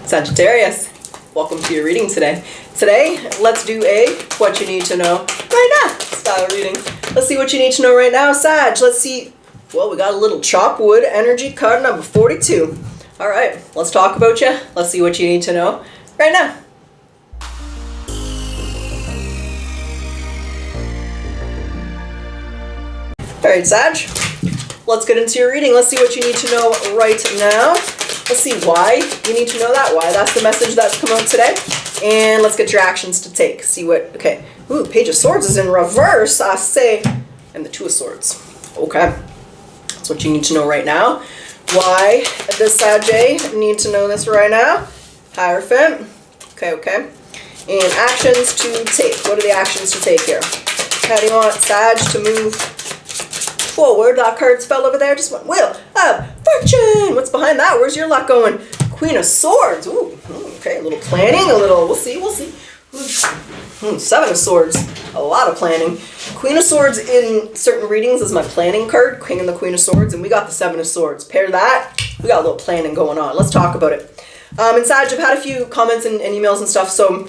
Sagittarius, welcome to your reading today. Today, let's do a what you need to know right now style reading. Let's see what you need to know right now, Sag. Let's see. Well, we got a little Chopwood energy card number 42. All right, let's talk about you. Let's see what you need to know right now. All right, Sag, let's get into your reading. Let's see what you need to know right now. Let's see why you need to know that, why that's the message that's come out today. And let's get your actions to take. See what, okay. Ooh, Page of Swords is in reverse, I say. And the Two of Swords. Okay. That's what you need to know right now. Why does Sag need to know this right now? Hierophant. Okay. And actions to take. What are the actions to take here? How do you want Sag to move forward? That card's fell over there. Just went Wheel of Fortune. What's behind that? Where's your luck going? Queen of Swords. Ooh, okay. A little planning. A little. We'll see. Seven of Swords. A lot of planning. Queen of Swords in certain readings is my planning card. King and the Queen of Swords, and we got the Seven of Swords. Pair that. We got a little planning going on. Let's talk about it. And Sag, I've had a few comments and emails and stuff. So,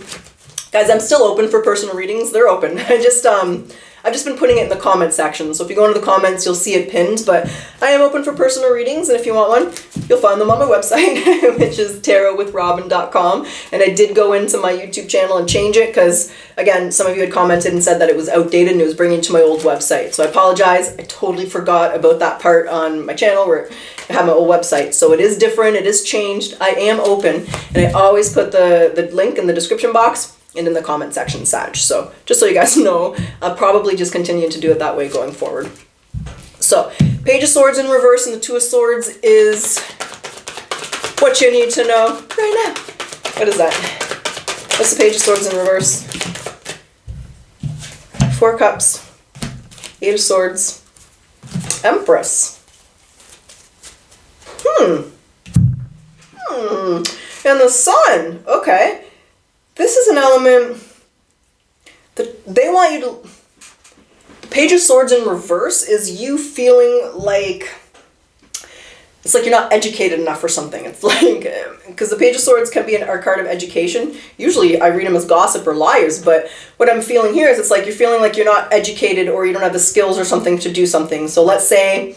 guys, I'm still open for personal readings. They're open. I've just been putting it in the comment section. So if you go into the comments, you'll see it pinned. But I am open for personal readings. And if you want one, you'll find them on my website, which is tarotwithrobin.com. And I did go into my YouTube channel and change it because, again, some of you had commented and said that it was outdated and it was bringing to my old website. So I apologize. I totally forgot about that part on my channel where I have my old website. So it is different. It is changed. I am open. And I always put the link in the description box and in the comment section, Sag. So just so you guys know, I'll probably just continue to do it that way going forward. So Page of Swords in reverse and the Two of Swords is what you need to know right now. What is that? What's the Page of Swords in reverse? Four Cups, Eight of Swords, Empress. And the Sun. Okay. This is an element that they want you to... The Page of Swords in reverse is you feeling like... It's like you're not educated enough for something. It's like... Because the Page of Swords can be our card of education. Usually I read them as gossip or liars, but what I'm feeling here is it's like you're feeling like you're not educated or you don't have the skills or something to do something. So let's say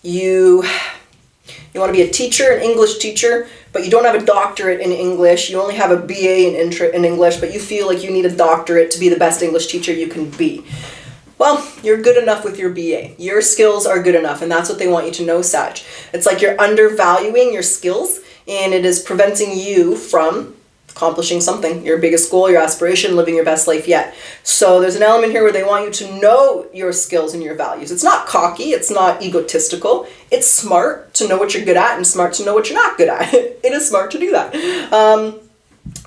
you want to be a teacher, an English teacher, but you don't have a doctorate in English. You only have a BA in English, but you feel like you need a doctorate to be the best English teacher you can be. Well, you're good enough with your BA. Your skills are good enough, and that's what they want you to know, Sag. It's like you're undervaluing your skills, and it is preventing you from accomplishing something, your biggest goal, your aspiration, living your best life yet. So there's an element here where they want you to know your skills and your values. It's not cocky, it's not egotistical. It's smart to know what you're good at and smart to know what you're not good at. It is smart to do that.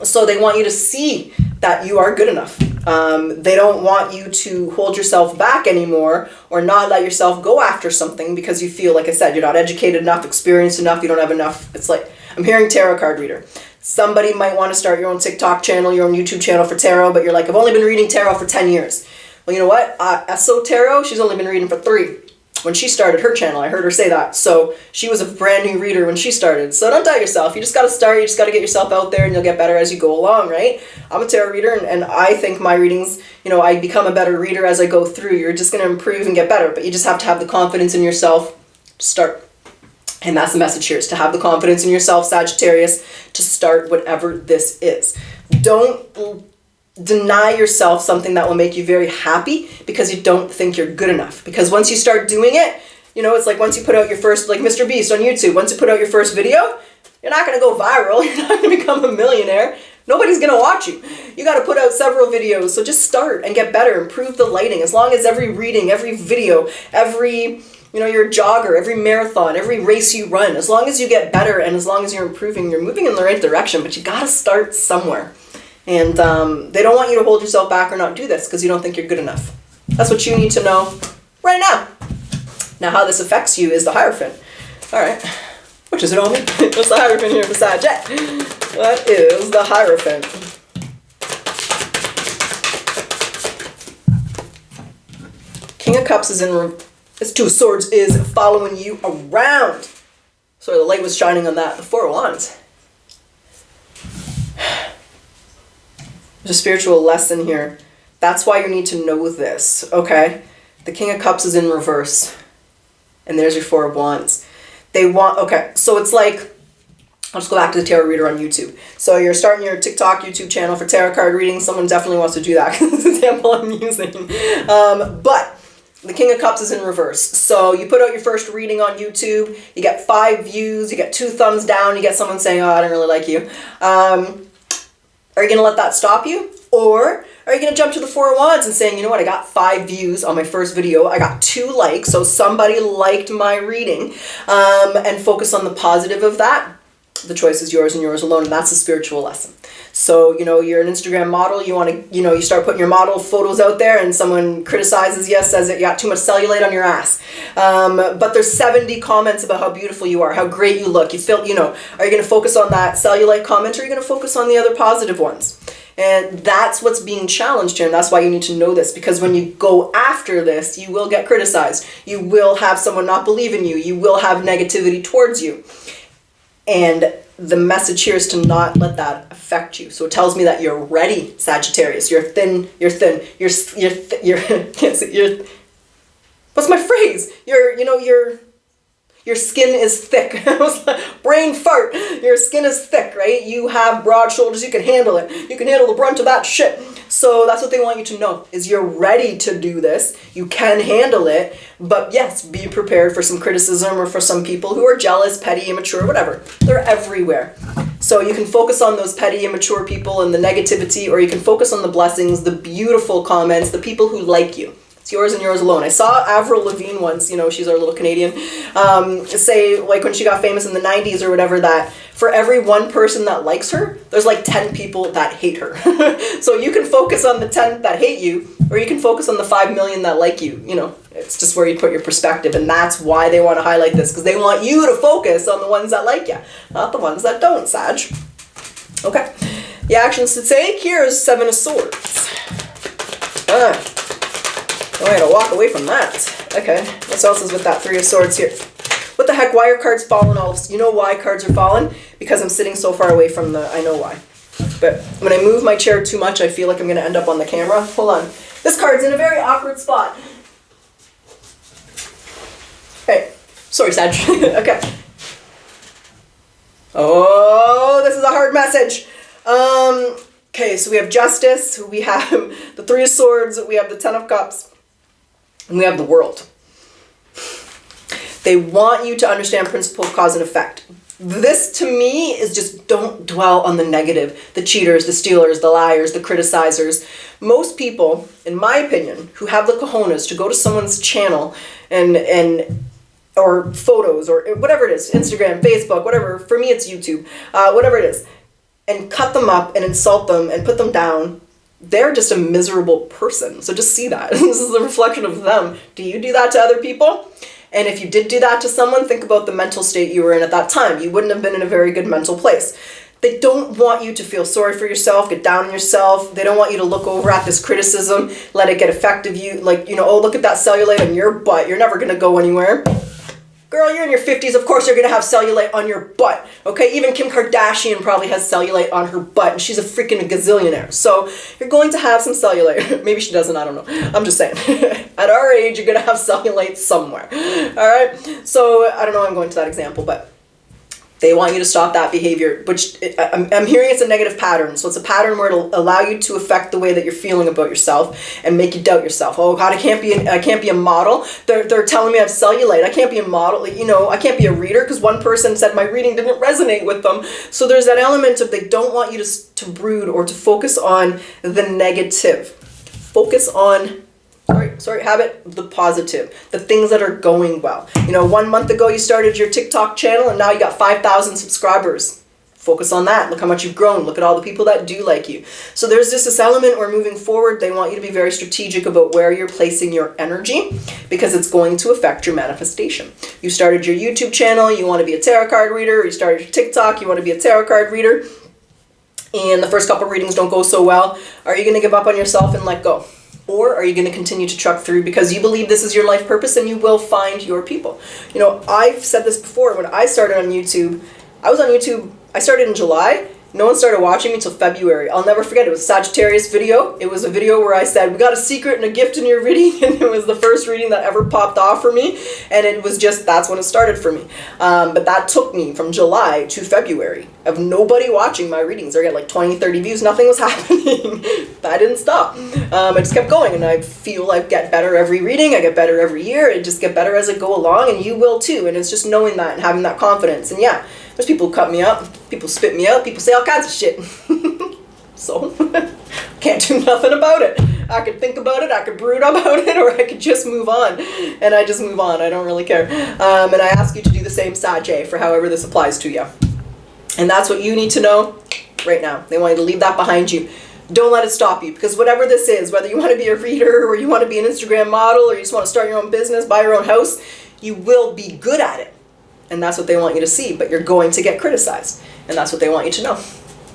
So they want you to see that you are good enough. They don't want you to hold yourself back anymore or not let yourself go after something because you feel, like I said, you're not educated enough, experienced enough, you don't have enough. It's like, I'm hearing tarot card reader. Somebody might want to start your own TikTok channel, your own YouTube channel for tarot, but you're like, I've only been reading tarot for 10 years. Well, you know what? So Tarot, she's only been reading for 3. When she started her channel, I heard her say that. So she was a brand new reader when she started. So don't doubt yourself. You just got to start. You just got to get yourself out there and you'll get better as you go along, right? I'm a tarot reader and I think my readings, I become a better reader as I go through. You're just going to improve and get better, but you just have to have the confidence in yourself to start. And that's the message here, is to have the confidence in yourself, Sagittarius, to start whatever this is. Don't deny yourself something that will make you very happy because you don't think you're good enough. Because once you start doing it, it's like once you put out your first, like Mr. Beast on YouTube, once you put out your first video, you're not going to go viral. You're not going to become a millionaire. Nobody's going to watch you. You got to put out several videos. So just start and get better. Improve the lighting. As long as every reading, every video, every... you're a jogger, every marathon, every race you run, as long as you get better and as long as you're improving, you're moving in the right direction, but you got to start somewhere. And they don't want you to hold yourself back or not do this because you don't think you're good enough. That's what you need to know right now. Now, how this affects you is the Hierophant. All right. What does it all mean? What's the Hierophant here besides Jack? What is the Hierophant? King of Cups is in... This Two of Swords is following you around. Sorry, the light was shining on that. The Four of Wands. There's a spiritual lesson here. That's why you need to know this, okay? The King of Cups is in reverse. And there's your Four of Wands. They want, okay, so it's like, I'll just go back to the tarot reader on YouTube. So you're starting your TikTok, YouTube channel for tarot card reading. Someone definitely wants to do that because it's the example I'm using. But the King of Cups is in reverse. So you put out your first reading on YouTube, you get 5 views, you get 2 thumbs down, you get someone saying, oh, I don't really like you. Are you going to let that stop you? Or are you going to jump to the Four of Wands and saying, you know what, I got 5 views on my first video, I got 2 likes, so somebody liked my reading, and focus on the positive of that? The choice is yours and yours alone, and that's a spiritual lesson. So, you know, you're an Instagram model, you want to, you know, you start putting your model photos out there and someone criticizes you, says that you got too much cellulite on your ass. But there's 70 comments about how beautiful you are, how great you look. You feel, you know, are you going to focus on that cellulite comment, or are you going to focus on the other positive ones? And that's what's being challenged here, and that's why you need to know this, because when you go after this, you will get criticized. You will have someone not believe in you. You will have negativity towards you. And the message here is to not let that affect you. So it tells me that you're ready, Sagittarius. You're thin, what's my phrase? Your skin is thick. Brain fart. Your skin is thick, right? You have broad shoulders. You can handle it. You can handle the brunt of that shit. So that's what they want you to know, is you're ready to do this. You can handle it. But yes, be prepared for some criticism or for some people who are jealous, petty, immature, whatever. They're everywhere. So you can focus on those petty, immature people and the negativity, or you can focus on the blessings, the beautiful comments, the people who like you. It's yours and yours alone. I saw Avril Lavigne once, you know, she's our little Canadian, say, like, when she got famous in the 90s or whatever, that for every 1 person that likes her, there's like 10 people that hate her. So you can focus on the 10 that hate you, or you can focus on the 5 million that like you. You know, it's just where you put your perspective, and that's why they want to highlight this, because they want you to focus on the ones that like you, not the ones that don't, Sag. Okay. The actions to take here is 7 of Swords. Oh, I gotta walk away from that. Okay, what else is with that 3 of Swords here? What the heck, why are cards falling off? You know why cards are falling? Because I'm sitting so far away from the, I know why. But when I move my chair too much, I feel like I'm gonna end up on the camera. Hold on. This card's in a very awkward spot. Hey, sorry, Sag. Okay. Oh, this is a hard message. Okay, so we have Justice, we have the 3 of Swords, we have the 10 of Cups, and we have the World. They want you to understand principle of cause and effect. This, to me, is just don't dwell on the negative, the cheaters, the stealers, the liars, the criticizers. Most people, in my opinion, who have the cojones to go to someone's channel or photos or whatever it is, Instagram, Facebook, whatever, for me it's YouTube, whatever it is, and cut them up and insult them and put them down, they're just a miserable person. So just see that. This is a reflection of them. Do you do that to other people? And if you did do that to someone, think about the mental state you were in at that time. You wouldn't have been in a very good mental place. They don't want you to feel sorry for yourself, get down on yourself. They don't want you to look over at this criticism, let it get effect of you. Like, you know, oh, look at that cellulite on your butt. You're never going to go anywhere. Girl, you're in your 50s, of course you're going to have cellulite on your butt, okay? Even Kim Kardashian probably has cellulite on her butt, and she's a freaking gazillionaire. So you're going to have some cellulite. Maybe she doesn't, I don't know. I'm just saying. At our age, you're going to have cellulite somewhere, all right? So I don't know, I'm going to that example, but they want you to stop that behavior, which I'm hearing it's a negative pattern. So it's a pattern where it'll allow you to affect the way that you're feeling about yourself and make you doubt yourself. Oh God, I can't be a model. They're telling me I have cellulite. I can't be a model. You know, I can't be a reader because one person said my reading didn't resonate with them. So there's that element of they don't want you to brood or to focus on the negative. Focus on the positive, the things that are going well. You know, 1 month ago you started your TikTok channel and now you got 5,000 subscribers. Focus on that. Look how much you've grown. Look at all the people that do like you. So there's just this element where moving forward, they want you to be very strategic about where you're placing your energy because it's going to affect your manifestation. You started your YouTube channel, you want to be a tarot card reader, or you started your TikTok, you want to be a tarot card reader, and the first couple readings don't go so well. Are you going to give up on yourself and let go? Or are you going to continue to truck through because you believe this is your life purpose and you will find your people? You know, I've said this before. When I started on YouTube, I started in July, No one started watching me until February. I'll never forget. It was a Sagittarius video. It was a video where I said, we got a secret and a gift in your reading. And it was the first reading that ever popped off for me. And it was just, that's when it started for me. But that took me from July to February of nobody watching my readings. I got like 20, 30 views. Nothing was happening. I didn't stop. I just kept going. And I feel I get better every reading. I get better every year. I just get better as I go along. And you will too. And it's just knowing that and having that confidence. And yeah, there's people who cut me up, people spit me out, people say all kinds of shit. So, can't do nothing about it. I could think about it, I could brood about it, or I could just move on. And I just move on, I don't really care. And I ask you to do the same, Sag, for however this applies to you. And that's what you need to know right now. They want you to leave that behind you. Don't let it stop you, because whatever this is, whether you want to be a reader, or you want to be an Instagram model, or you just want to start your own business, buy your own house, you will be good at it. And that's what they want you to see, but you're going to get criticized. And that's what they want you to know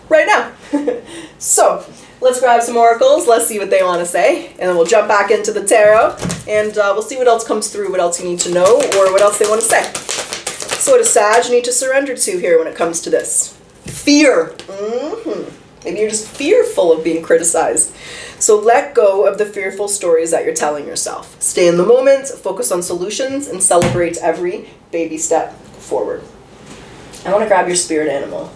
right now. So let's grab some oracles. Let's see what they want to say. And then we'll jump back into the tarot. And we'll see what else comes through, what else you need to know, or what else they want to say. So what does Sag need to surrender to here when it comes to this? Fear. Maybe you're just fearful of being criticized. So let go of the fearful stories that you're telling yourself. Stay in the moment, focus on solutions, and celebrate every baby step forward. I want to grab your spirit animal.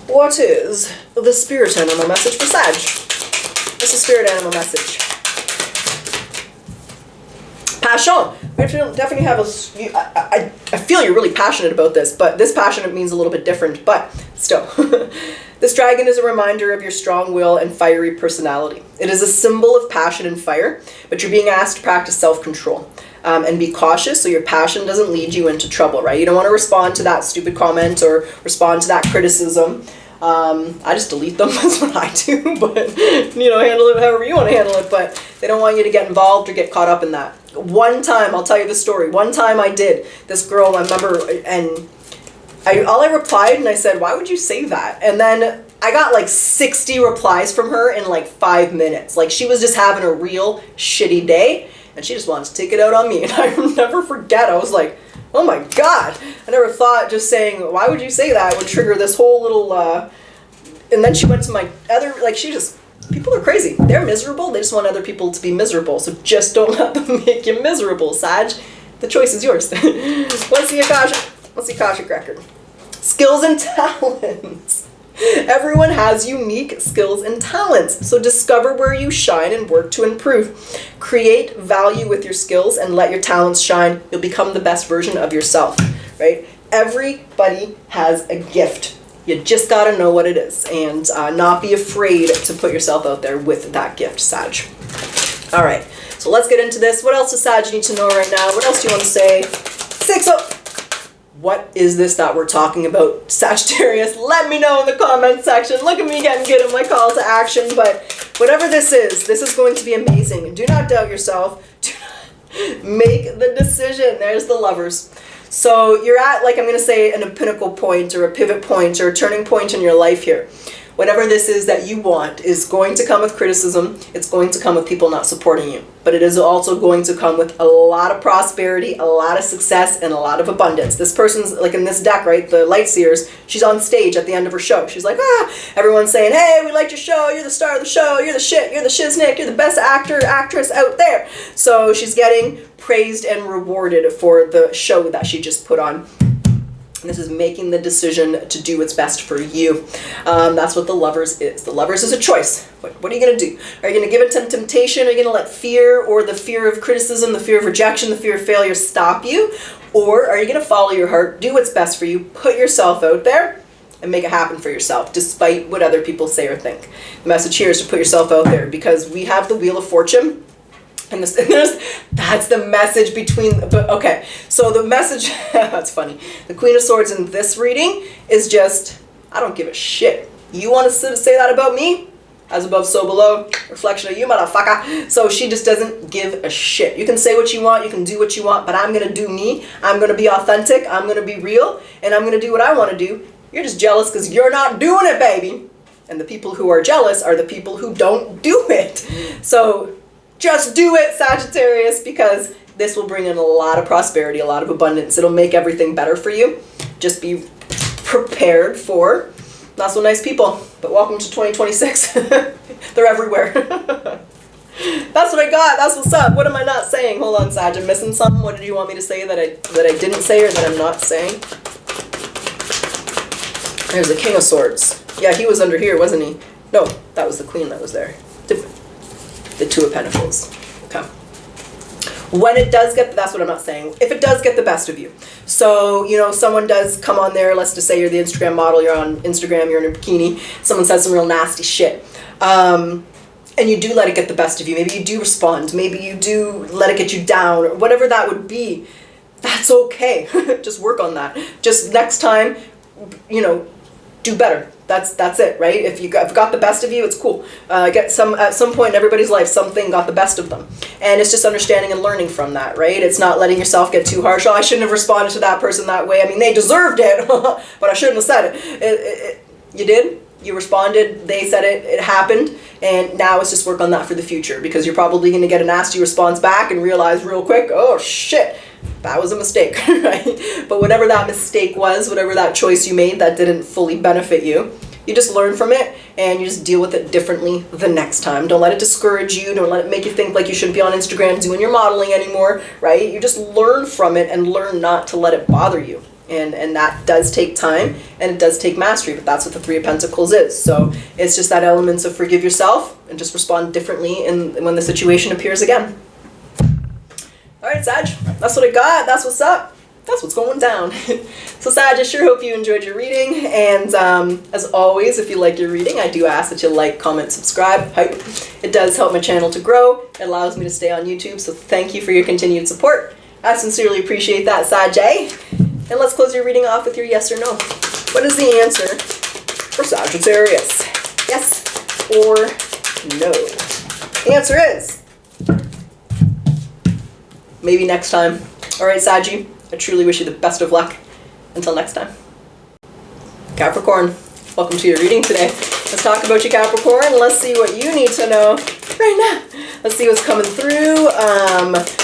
What is the spirit animal message for Sag? What's the spirit animal message? Passion. We have to definitely have I feel you're really passionate about this, but this passionate means a little bit different, but still. This dragon is a reminder of your strong will and fiery personality. It is a symbol of passion and fire, but you're being asked to practice self-control. And be cautious so your passion doesn't lead you into trouble, right? You don't want to respond to that stupid comment or respond to that criticism. I just delete them, that's what I do, but, you know, handle it however you want to handle it, but they don't want you to get involved or get caught up in that. One time, I'll tell you the story, one time I did, this girl, I remember, and all I replied, and I said, why would you say that? And then I got like 60 replies from her in like 5 minutes. Like, she was just having a real shitty day, and she just wanted to take it out on me. And I'll never forget, I was like, oh my God. I never thought just saying, why would you say that, would trigger this whole little, and then she went to my other, like, she just, people are crazy. They're miserable. They just want other people to be miserable. So just don't let them make you miserable, Sag. The choice is yours. What's the Akashic record? Skills and talents. Everyone has unique skills and talents, so discover where you shine and work to improve. Create value with your skills and let your talents shine. You'll become the best version of yourself, right? Everybody has a gift. You just got to know what it is and not be afraid to put yourself out there with that gift, Sag. All right, so let's get into this. What else does Sag need to know right now? What else do you want to say? What is this that we're talking about, Sagittarius? Let me know in the comment section. Look at me getting good at my call to action. But whatever this is going to be amazing. Do not doubt yourself. Do not make the decision. There's the Lovers. So you're at, like I'm going to say, a pinnacle point or a pivot point or a turning point in your life here. Whatever this is that you want is going to come with criticism. It's going to come with people not supporting you. But it is also going to come with a lot of prosperity, a lot of success, and a lot of abundance. This person's, like in this deck, right, the Light Seers, she's on stage at the end of her show. She's like, everyone's saying, hey, we liked your show, you're the star of the show, you're the shit, you're the shiznick, you're the best actor, actress out there. So she's getting praised and rewarded for the show that she just put on. And this is making the decision to do what's best for you. That's what the Lovers is. The Lovers is a choice. What are you going to do? Are you going to give it to temptation? Are you going to let fear or the fear of criticism, the fear of rejection, the fear of failure stop you? Or are you going to follow your heart, do what's best for you, put yourself out there, and make it happen for yourself, despite what other people say or think? The message here is to put yourself out there, because we have the Wheel of Fortune. And that's the message between, but okay, so the message, that's funny. The Queen of Swords in this reading is just, I don't give a shit. You want to say that about me? As above, so below. Reflection of you, motherfucker. So she just doesn't give a shit. You can say what you want, you can do what you want, but I'm going to do me. I'm going to be authentic, I'm going to be real, and I'm going to do what I want to do. You're just jealous because you're not doing it, baby. And the people who are jealous are the people who don't do it. So just do it, Sagittarius, because this will bring in a lot of prosperity, a lot of abundance. It'll make everything better for you. Just be prepared for not so nice people. But welcome to 2026. They're everywhere. That's what I got. That's what's up. What am I not saying? Hold on, Sag. I'm missing something. What did you want me to say that I didn't say or that I'm not saying? There's the King of Swords. Yeah, he was under here, wasn't he? No, that was the Queen that was there. The Two of Pentacles. Okay. When it does get, that's what I'm not saying. If it does get the best of you. So, you know, someone does come on there. Let's just say you're the Instagram model. You're on Instagram. You're in a bikini. Someone says some real nasty shit. And you do let it get the best of you. Maybe you do respond. Maybe you do let it get you down, or whatever that would be. That's okay. Just work on that. Just next time, you know, do better. That's it, right? If you got the best of you, it's cool. At some point in everybody's life, something got the best of them, and it's just understanding and learning from that, right? It's not letting yourself get too harsh. Oh, I shouldn't have responded to that person that way. I mean, they deserved it, but I shouldn't have said it. You did. You responded, they said it, it happened, and now it's just work on that for the future, because you're probably going to get a nasty response back and realize real quick, oh shit, that was a mistake, right? But whatever that mistake was, whatever that choice you made that didn't fully benefit you, you just learn from it and you just deal with it differently the next time. Don't let it discourage you. Don't let it make you think like you shouldn't be on Instagram doing your modeling anymore, right? You just learn from it and learn not to let it bother you. And that does take time, and it does take mastery, but that's what the Three of Pentacles is. So it's just that element of forgive yourself and just respond differently when the situation appears again. All right, Sag, that's what I got. That's what's up. That's what's going down. So Sag, I sure hope you enjoyed your reading. And as always, if you like your reading, I do ask that you like, comment, subscribe, hype. It does help my channel to grow. It allows me to stay on YouTube. So thank you for your continued support. I sincerely appreciate that, Sag. And let's close your reading off with your yes or no. What is the answer for Sagittarius? Yes or no? The answer is maybe next time. All right, Saggy, I truly wish you the best of luck. Until next time. Capricorn, welcome to your reading today. Let's talk about you, Capricorn. Let's see what you need to know right now. Let's see what's coming through.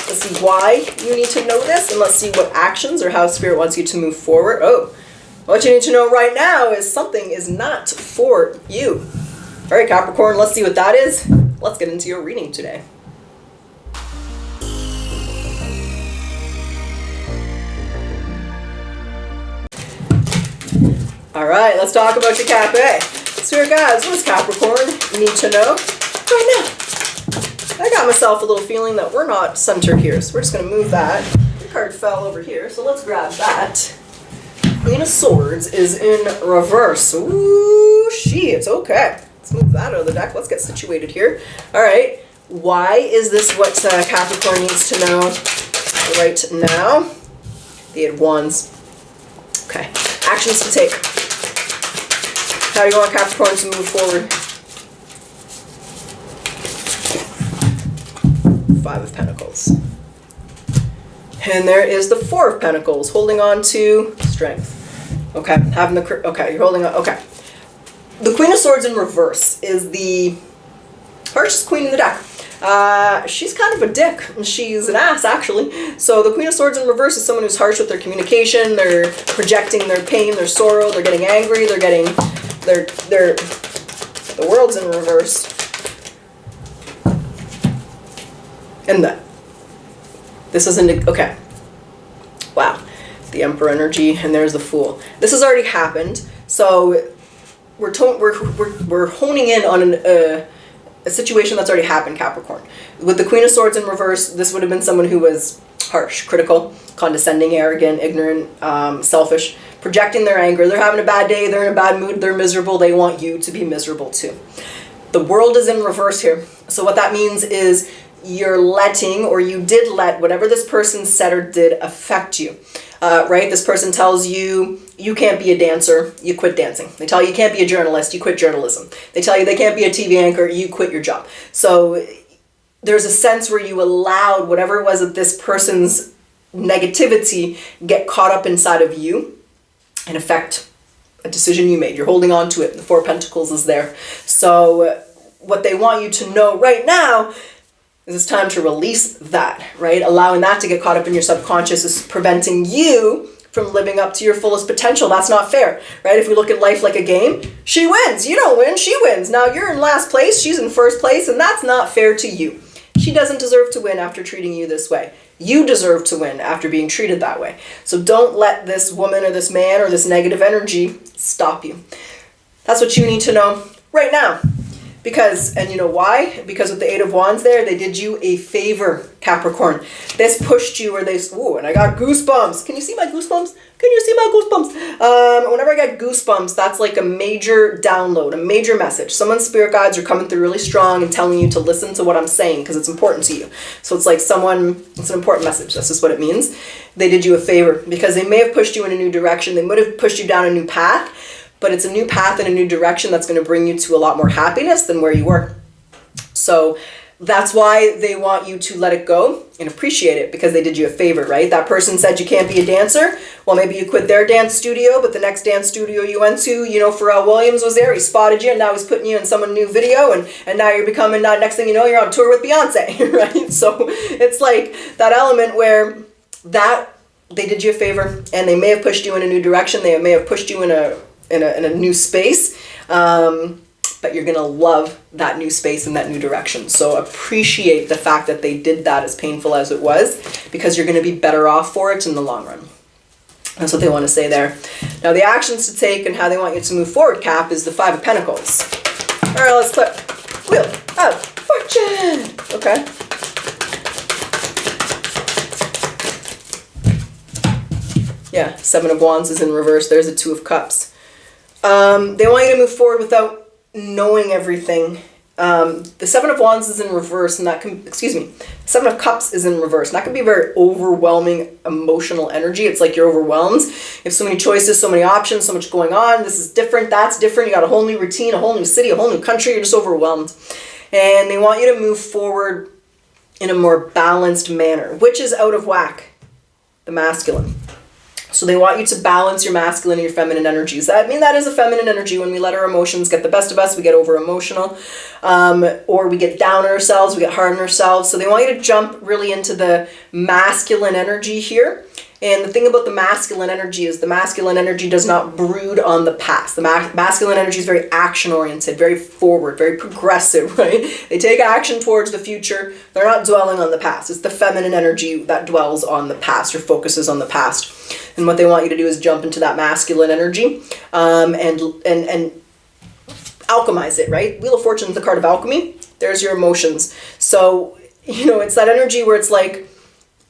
Let's see why you need to know this, and let's see what actions or how Spirit wants you to move forward. Oh, what you need to know right now is something is not for you. All right, Capricorn, let's see what that is. Let's get into your reading today. All right, let's talk about your Cap A. Spirit guides, what does Capricorn need to know right now? I got myself a little feeling that we're not centered here, so we're just going to move that. The card fell over here, so let's grab that. Queen of Swords is in reverse. Ooh, shit, okay. Let's move that out of the deck. Let's get situated here. All right, why is this what Capricorn needs to know right now? The Eight of Wands. Okay, actions to take. How do you want Capricorn to move forward? Five of Pentacles. And there is the Four of Pentacles, holding on to strength. Okay, having the, okay, you're holding on, okay. The Queen of Swords in reverse is the harshest queen in the deck. She's kind of a dick. She's an ass, actually. So the Queen of Swords in reverse is someone who's harsh with their communication. They're projecting their pain, their sorrow. They're getting angry. They're getting, the world's in reverse. And this isn't, okay. Wow. The Emperor energy, and there's the Fool. This has already happened. So we're honing in on a situation that's already happened, Capricorn. With the Queen of Swords in reverse, this would have been someone who was harsh, critical, condescending, arrogant, ignorant, selfish, projecting their anger. They're having a bad day, they're in a bad mood, they're miserable, they want you to be miserable too. The world is in reverse here. So what that means is you're letting, or you did let, whatever this person said or did affect you. Right? This person tells you, you can't be a dancer, you quit dancing. They tell you you can't be a journalist, you quit journalism. They tell you they can't be a TV anchor, you quit your job. So there's a sense where you allowed whatever it was that this person's negativity get caught up inside of you and affect a decision you made. You're holding on to it. The Four of Pentacles is there. So what they want you to know right now is it's time to release that, right? Allowing that to get caught up in your subconscious is preventing you from living up to your fullest potential. That's not fair, right? If we look at life like a game, she wins. You don't win, she wins. Now you're in last place, she's in first place, and that's not fair to you. She doesn't deserve to win after treating you this way. You deserve to win after being treated that way. So don't let this woman or this man or this negative energy stop you. That's what you need to know right now. Because, and you know why? Because with the Eight of Wands there, they did you a favor, Capricorn. This pushed you, or ooh, and I got goosebumps. Can you see my goosebumps? Can you see my goosebumps? Whenever I get goosebumps, that's like a major download, a major message. Someone's spirit guides are coming through really strong and telling you to listen to what I'm saying because it's important to you. So it's like it's an important message. That's just what it means. They did you a favor because they may have pushed you in a new direction. They would have pushed you down a new path. But it's a new path and a new direction that's going to bring you to a lot more happiness than where you were. So that's why they want you to let it go and appreciate it, because they did you a favor, right? That person said you can't be a dancer. Well, maybe you quit their dance studio, but the next dance studio you went to, you know, Pharrell Williams was there. He spotted you, and now he's putting you in some new video, and now you're becoming, next thing you know, you're on tour with Beyonce, right? So it's like that element where they did you a favor, and they may have pushed you in a new direction. They may have pushed you in a new space, but you're gonna love that new space and that new direction. So appreciate the fact that they did that, as painful as it was, because you're gonna be better off for it in the long run. That's what they want to say there. Now the actions to take and how they want you to move forward, Cap, is the Five of Pentacles. All right, let's flip. Wheel of Fortune. Okay. Yeah, Seven of Wands is in reverse. There's the Two of Cups. They want you to move forward without knowing everything. The Seven of Wands is in reverse, and Seven of Cups is in reverse. And that can be very overwhelming emotional energy. It's like you're overwhelmed. You have so many choices, so many options, so much going on. This is different, that's different. You got a whole new routine, a whole new city, a whole new country. You're just overwhelmed. And they want you to move forward in a more balanced manner, which is out of whack, the masculine. So they want you to balance your masculine and your feminine energies. That is a feminine energy. When we let our emotions get the best of us, we get over emotional, or we get down on ourselves, we get hard on ourselves. So they want you to jump really into the masculine energy here. And the thing about the masculine energy is the masculine energy does not brood on the past. The masculine energy is very action-oriented, very forward, very progressive, right? They take action towards the future. They're not dwelling on the past. It's the feminine energy that dwells on the past or focuses on the past. And what they want you to do is jump into that masculine energy and alchemize it, right? Wheel of Fortune is the card of alchemy. There's your emotions. So, it's that energy where it's like,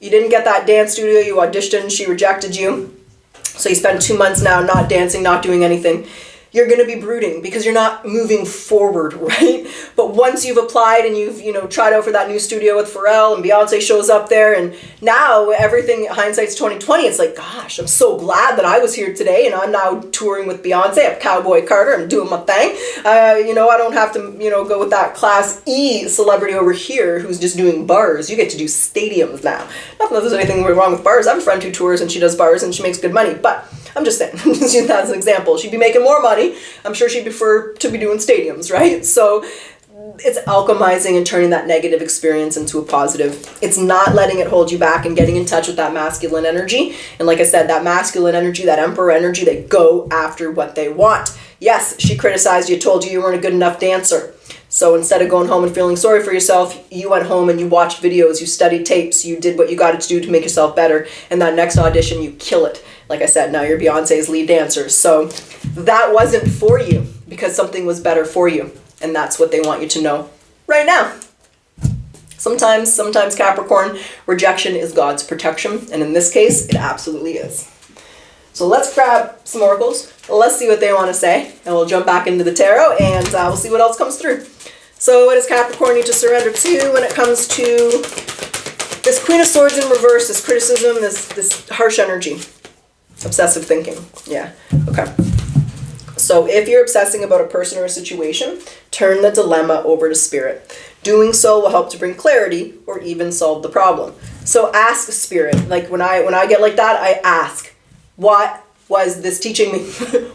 you didn't get that dance studio, you auditioned, she rejected you. So you spend 2 months now not dancing, not doing anything. You're going to be brooding because you're not moving forward, right? But once you've applied and you've, tried out for that new studio with Pharrell and Beyonce shows up there, and now everything, hindsight's 2020, it's like, gosh, I'm so glad that I was here today and I'm now touring with Beyonce. I'm Cowboy Carter, I'm doing my thing. I don't have to, go with that Class E celebrity over here who's just doing bars. You get to do stadiums now. Not that there's anything wrong with bars. I have a friend who tours and she does bars and she makes good money, but I'm just saying, just use that as an example. She'd be making more money. I'm sure she'd prefer to be doing stadiums, right? So it's alchemizing and turning that negative experience into a positive. It's not letting it hold you back and getting in touch with that masculine energy. And like I said, that masculine energy, that emperor energy, they go after what they want. Yes, she criticized you, told you weren't a good enough dancer. So instead of going home and feeling sorry for yourself, you went home and you watched videos, you studied tapes, you did what you got to do to make yourself better. And that next audition, you kill it. Like I said, now you're Beyonce's lead dancer. So that wasn't for you because something was better for you. And that's what they want you to know right now. Sometimes Capricorn, rejection is God's protection. And in this case, it absolutely is. So let's grab some oracles. Let's see what they want to say. And we'll jump back into the tarot and we'll see what else comes through. So what does Capricorn need to surrender to when it comes to this Queen of Swords in reverse, this criticism, this harsh energy? Obsessive thinking. Yeah. Okay. So if you're obsessing about a person or a situation, turn the dilemma over to Spirit. Doing so will help to bring clarity or even solve the problem. So ask Spirit. Like when I get like that, I ask, what was this teaching me?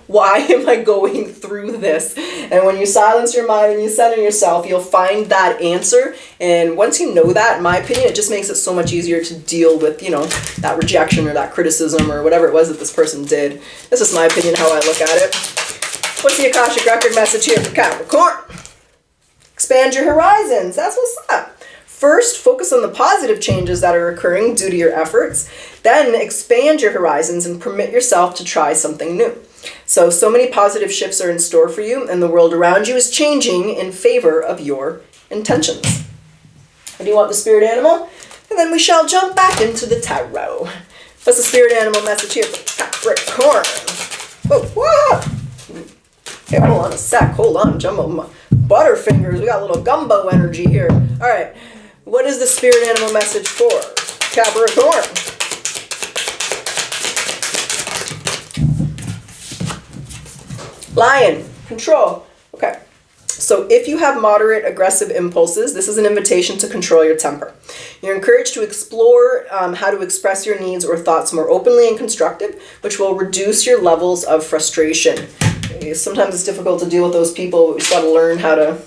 Why am I going through this? And when you silence your mind and you center yourself, you'll find that answer. And once you know that, in my opinion, it just makes it so much easier to deal with, you know, that rejection or that criticism or whatever it was that this person did. This is my opinion, how I look at it. What's the Akashic Record message here for Capricorn? Expand your horizons. That's what's up. First, focus on the positive changes that are occurring due to your efforts. Then expand your horizons and permit yourself to try something new. So many positive shifts are in store for you, and the world around you is changing in favor of your intentions. What do you want, the spirit animal? And then we shall jump back into the tarot. What's the spirit animal message here for Capricorn? Oh, whoa! Okay, hold on a sec. Hold on, jumbo butterfingers. We got a little gumbo energy here. All right. What is the spirit animal message for Capricorn? Lion, control. Okay. So if you have moderate aggressive impulses, this is an invitation to control your temper. You're encouraged to explore how to express your needs or thoughts more openly and constructive, which will reduce your levels of frustration. Sometimes it's difficult to deal with those people, but we just got to learn how to...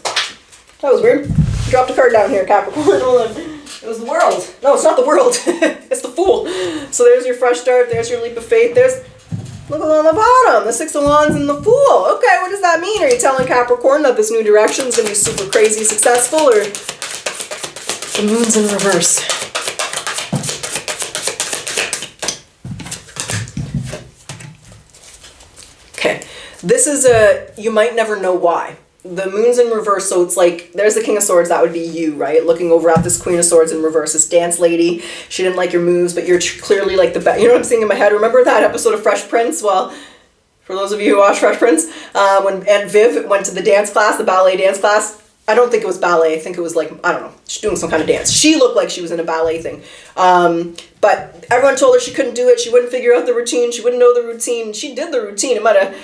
That was weird. Dropped a card down here, Capricorn. Hold on. It was the world. No, it's not the world. It's the Fool. So there's your fresh start. There's your leap of faith. There's, look on the bottom, the Six of Wands and the Fool. Okay, what does that mean? Are you telling Capricorn that this new direction is going to be super crazy successful, or the Moon's in reverse? Okay, this is you might never know why. The Moon's in reverse, so it's like, there's the King of Swords, that would be you, right? Looking over at this Queen of Swords in reverse, this dance lady. She didn't like your moves, but you're clearly like the best. You know what I'm seeing in my head? Remember that episode of Fresh Prince? Well, for those of you who watch Fresh Prince, when Aunt Viv went to the dance class, the ballet dance class, I don't think it was ballet. I think it was like, I don't know, she's doing some kind of dance. She looked like she was in a ballet thing. But everyone told her she couldn't do it. She wouldn't figure out the routine. She wouldn't know the routine. She did the routine. It might have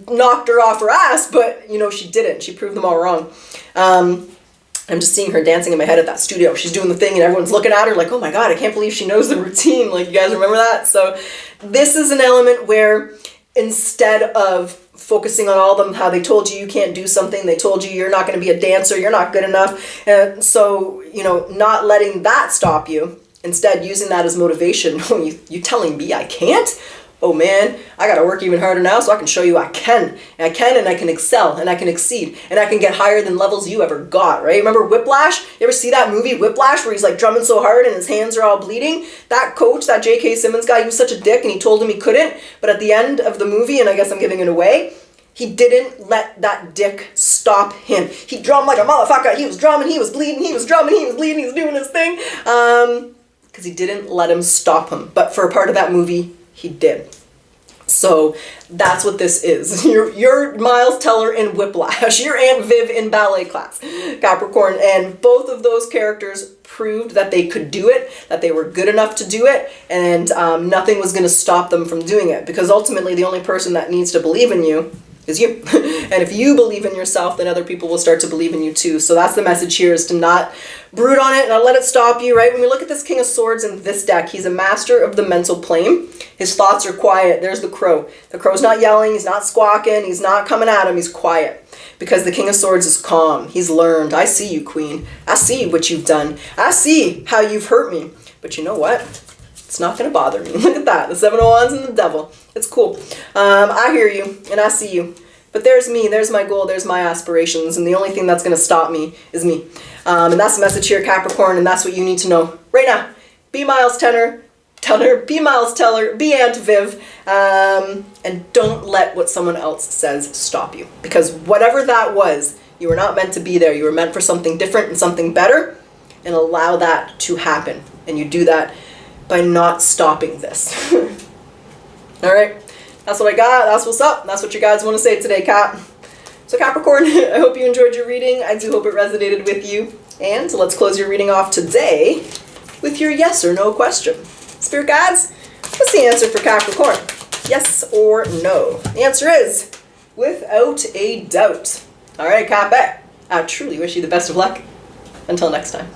knocked her off her ass, but, you know, she didn't. She proved them all wrong. I'm just seeing her dancing in my head at that studio. She's doing the thing and everyone's looking at her like, oh my God, I can't believe she knows the routine. Like, you guys remember that? So this is an element where instead of focusing on all of them, how they told you can't do something, they told you you're not going to be a dancer, you're not good enough. And so, you know, not letting that stop you, instead using that as motivation. Oh, you telling me I can't? Oh man, I got to work even harder now so I can show you I can. And I can, and I can excel, and I can exceed, and I can get higher than levels you ever got, right? Remember Whiplash? You ever see that movie Whiplash where he's like drumming so hard and his hands are all bleeding? That coach, that J.K. Simmons guy, he was such a dick and he told him he couldn't, but at the end of the movie, and I guess I'm giving it away, he didn't let that dick stop him. He drummed like a motherfucker. He was drumming, he was bleeding, he was drumming, he was bleeding, he was doing his thing. Because he didn't let him stop him. But for a part of that movie, he did. So that's what this is. You're Miles Teller in Whiplash. You're Aunt Viv in ballet class, Capricorn. And both of those characters proved that they could do it, that they were good enough to do it, and nothing was going to stop them from doing it. Because ultimately, the only person that needs to believe in you is you. And if you believe in yourself, then other people will start to believe in you too. So that's the message here, is to not brood on it, not let it stop you, right? When we look at this King of Swords in this deck, he's a master of the mental plane. His thoughts are quiet. There's the crow. The crow's not yelling, he's not squawking, he's not coming at him, he's quiet. Because the King of Swords is calm. He's learned. I see you, Queen. I see what you've done. I see how you've hurt me. But you know what? It's not going to bother me. Look at that. The Seven of Wands and the Devil. It's cool. I hear you and I see you. But there's me. There's my goal. There's my aspirations. And the only thing that's going to stop me is me. And that's the message here, Capricorn. And that's what you need to know right now. Be Miles Teller. Be Miles Teller. Be Aunt Viv. And don't let what someone else says stop you. Because whatever that was, you were not meant to be there. You were meant for something different and something better. And allow that to happen. And you do that by not stopping this. All right, that's what I got. That's what's up. That's what you guys want to say today, Cap. So Capricorn, I hope you enjoyed your reading. I do hope it resonated with you. And let's close your reading off today with your yes or no question. Spirit guides, what's the answer for Capricorn? Yes or no? The answer is without a doubt. All right, Cap, I truly wish you the best of luck. Until next time.